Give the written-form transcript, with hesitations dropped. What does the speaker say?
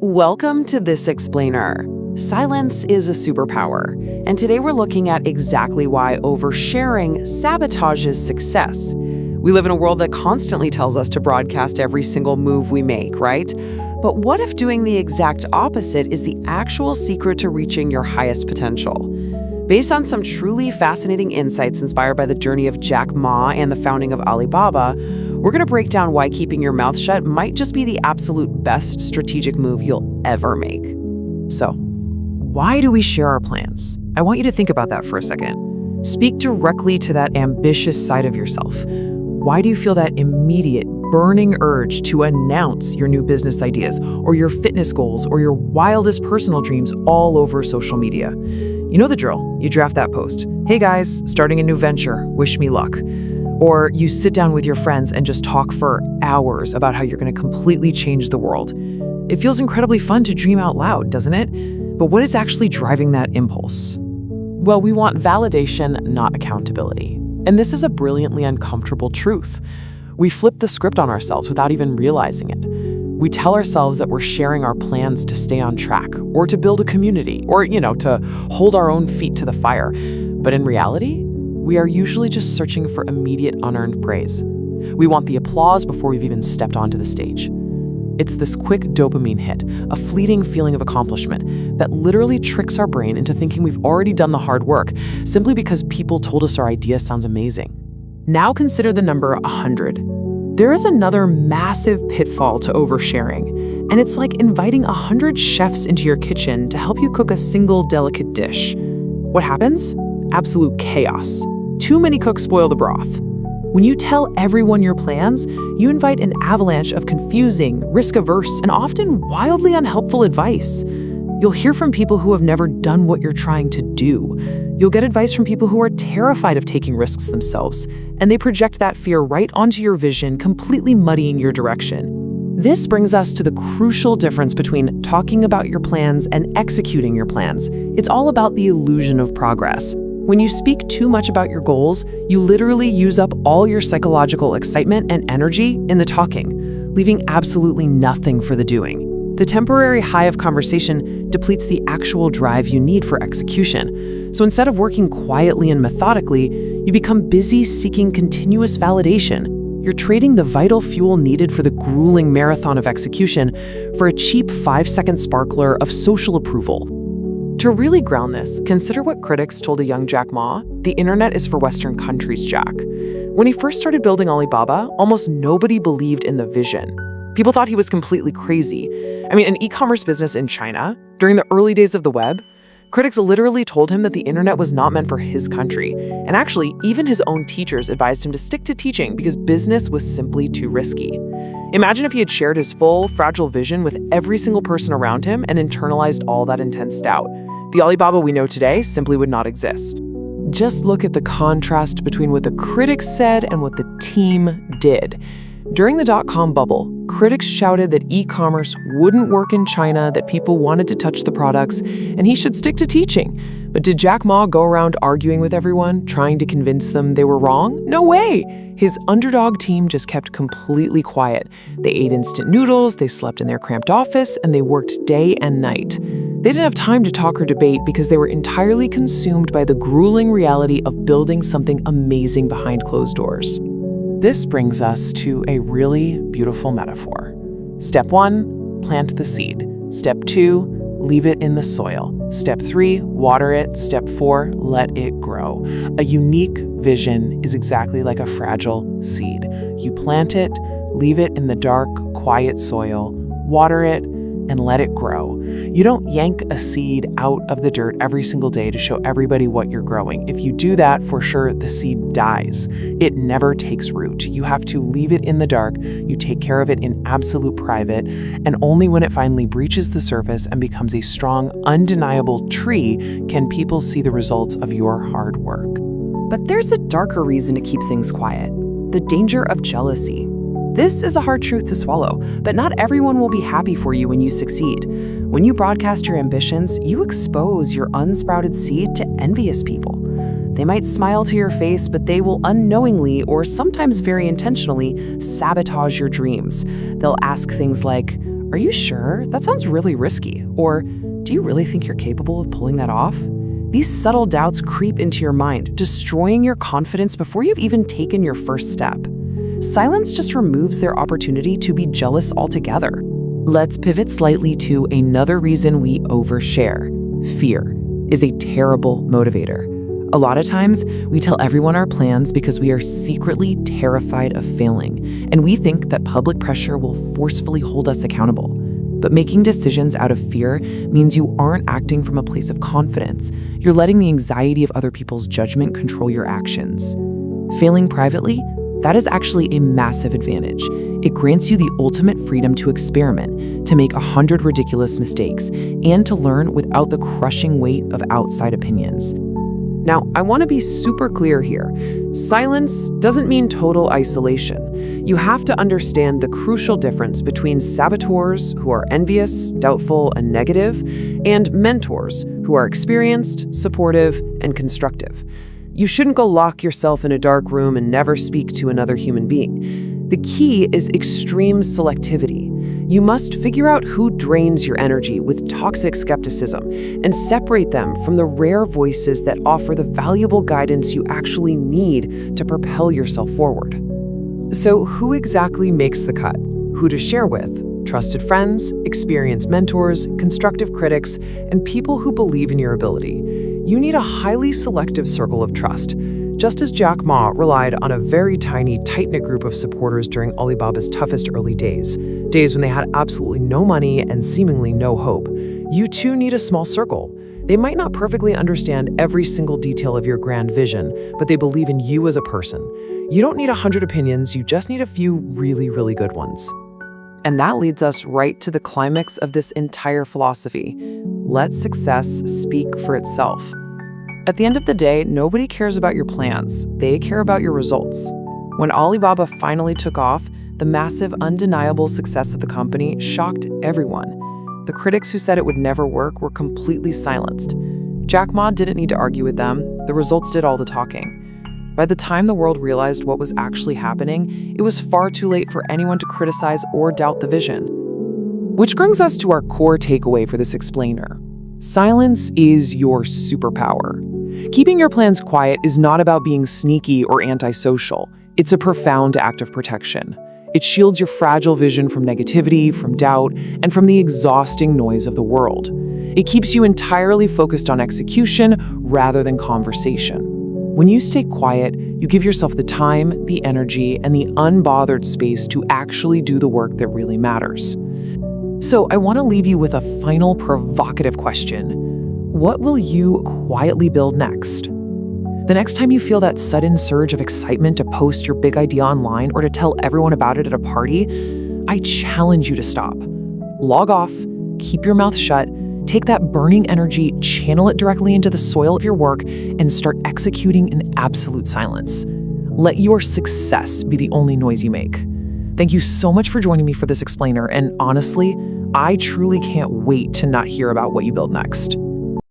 Welcome to This Explainer. Silence is a superpower, and today we're looking at exactly why oversharing sabotages success. We live in a world that constantly tells us to broadcast every single move we make, right? But what if doing the exact opposite is the actual secret to reaching your highest potential? Based on some truly fascinating insights inspired by the journey of Jack Ma and the founding of Alibaba, we're going to break down why keeping your mouth shut might just be the absolute best strategic move you'll ever make. So, why do we share our plans? I want you to think about that for a second. Speak directly to that ambitious side of yourself. Why do you feel that immediate, burning urge to announce your new business ideas or your fitness goals or your wildest personal dreams all over social media? You know the drill. You draft that post. Hey guys, starting a new venture, wish me luck. Or you sit down with your friends and just talk for hours about how you're going to completely change the world. It feels incredibly fun to dream out loud, doesn't it? But what is actually driving that impulse? Well, we want validation, not accountability. And this is a brilliantly uncomfortable truth. We flip the script on ourselves without even realizing it. We tell ourselves that we're sharing our plans to stay on track, or to build a community, or, to hold our own feet to the fire. But in reality, we are usually just searching for immediate unearned praise. We want the applause before we've even stepped onto the stage. It's this quick dopamine hit, a fleeting feeling of accomplishment that literally tricks our brain into thinking we've already done the hard work simply because people told us our idea sounds amazing. Now consider the number 100. There is another massive pitfall to oversharing, and it's like inviting 100 chefs into your kitchen to help you cook a single delicate dish. What happens? Absolute chaos. Too many cooks spoil the broth. When you tell everyone your plans, you invite an avalanche of confusing, risk-averse, and often wildly unhelpful advice. You'll hear from people who have never done what you're trying to do. You'll get advice from people who are terrified of taking risks themselves, and they project that fear right onto your vision, completely muddying your direction. This brings us to the crucial difference between talking about your plans and executing your plans. It's all about the illusion of progress. When you speak too much about your goals, you literally use up all your psychological excitement and energy in the talking, leaving absolutely nothing for the doing. The temporary high of conversation depletes the actual drive you need for execution. So instead of working quietly and methodically, you become busy seeking continuous validation. You're trading the vital fuel needed for the grueling marathon of execution for a cheap 5-second sparkler of social approval. To really ground this, consider what critics told a young Jack Ma: "The internet is for Western countries, Jack." When he first started building Alibaba, almost nobody believed in the vision. People thought he was completely crazy. An e-commerce business in China, during the early days of the web, critics literally told him that the internet was not meant for his country. And actually, even his own teachers advised him to stick to teaching because business was simply too risky. Imagine if he had shared his full, fragile vision with every single person around him and internalized all that intense doubt. The Alibaba we know today simply would not exist. Just look at the contrast between what the critics said and what the team did. During the dot-com bubble, critics shouted that e-commerce wouldn't work in China, that people wanted to touch the products, and he should stick to teaching. But did Jack Ma go around arguing with everyone, trying to convince them they were wrong? No way! His underdog team just kept completely quiet. They ate instant noodles, they slept in their cramped office, and they worked day and night. They didn't have time to talk or debate because they were entirely consumed by the grueling reality of building something amazing behind closed doors. This brings us to a really beautiful metaphor. Step 1, plant the seed. Step 2, leave it in the soil. Step 3, water it. Step 4, let it grow. A unique vision is exactly like a fragile seed. You plant it, leave it in the dark, quiet soil, water it, and let it grow. You don't yank a seed out of the dirt every single day to show everybody what you're growing. If you do that, for sure, the seed dies. It never takes root. You have to leave it in the dark. You take care of it in absolute private, and only when it finally breaches the surface and becomes a strong, undeniable tree can people see the results of your hard work. But there's a darker reason to keep things quiet: the danger of jealousy. This is a hard truth to swallow, but not everyone will be happy for you when you succeed. When you broadcast your ambitions, you expose your unsprouted seed to envious people. They might smile to your face, but they will unknowingly, or sometimes very intentionally, sabotage your dreams. They'll ask things like, "Are you sure? That sounds really risky." Or, "Do you really think you're capable of pulling that off?" These subtle doubts creep into your mind, destroying your confidence before you've even taken your first step. Silence just removes their opportunity to be jealous altogether. Let's pivot slightly to another reason we overshare. Fear is a terrible motivator. A lot of times, we tell everyone our plans because we are secretly terrified of failing, and we think that public pressure will forcefully hold us accountable. But making decisions out of fear means you aren't acting from a place of confidence. You're letting the anxiety of other people's judgment control your actions. Failing privately, that is actually a massive advantage. It grants you the ultimate freedom to experiment, to make 100 ridiculous mistakes, and to learn without the crushing weight of outside opinions. Now, I want to be super clear here. Silence doesn't mean total isolation. You have to understand the crucial difference between saboteurs who are envious, doubtful, and negative, and mentors who are experienced, supportive, and constructive. You shouldn't go lock yourself in a dark room and never speak to another human being. The key is extreme selectivity. You must figure out who drains your energy with toxic skepticism and separate them from the rare voices that offer the valuable guidance you actually need to propel yourself forward. So, who exactly makes the cut? Who to share with? Trusted friends, experienced mentors, constructive critics, and people who believe in your ability. You need a highly selective circle of trust. Just as Jack Ma relied on a very tiny, tight-knit group of supporters during Alibaba's toughest early days when they had absolutely no money and seemingly no hope, you too need a small circle. They might not perfectly understand every single detail of your grand vision, but they believe in you as a person. You don't need 100 opinions, you just need a few really, really good ones. And that leads us right to the climax of this entire philosophy. Let success speak for itself. At the end of the day, nobody cares about your plans. They care about your results. When Alibaba finally took off, the massive, undeniable success of the company shocked everyone. The critics who said it would never work were completely silenced. Jack Ma didn't need to argue with them. The results did all the talking. By the time the world realized what was actually happening, it was far too late for anyone to criticize or doubt the vision. Which brings us to our core takeaway for this explainer. Silence is your superpower. Keeping your plans quiet is not about being sneaky or antisocial. It's a profound act of protection. It shields your fragile vision from negativity, from doubt, and from the exhausting noise of the world. It keeps you entirely focused on execution rather than conversation. When you stay quiet, you give yourself the time, the energy, and the unbothered space to actually do the work that really matters. So I want to leave you with a final provocative question. What will you quietly build next? The next time you feel that sudden surge of excitement to post your big idea online or to tell everyone about it at a party, I challenge you to stop. Log off, keep your mouth shut, take that burning energy, channel it directly into the soil of your work, and start executing in absolute silence. Let your success be the only noise you make. Thank you so much for joining me for this explainer, and honestly, I truly can't wait to not hear about what you build next.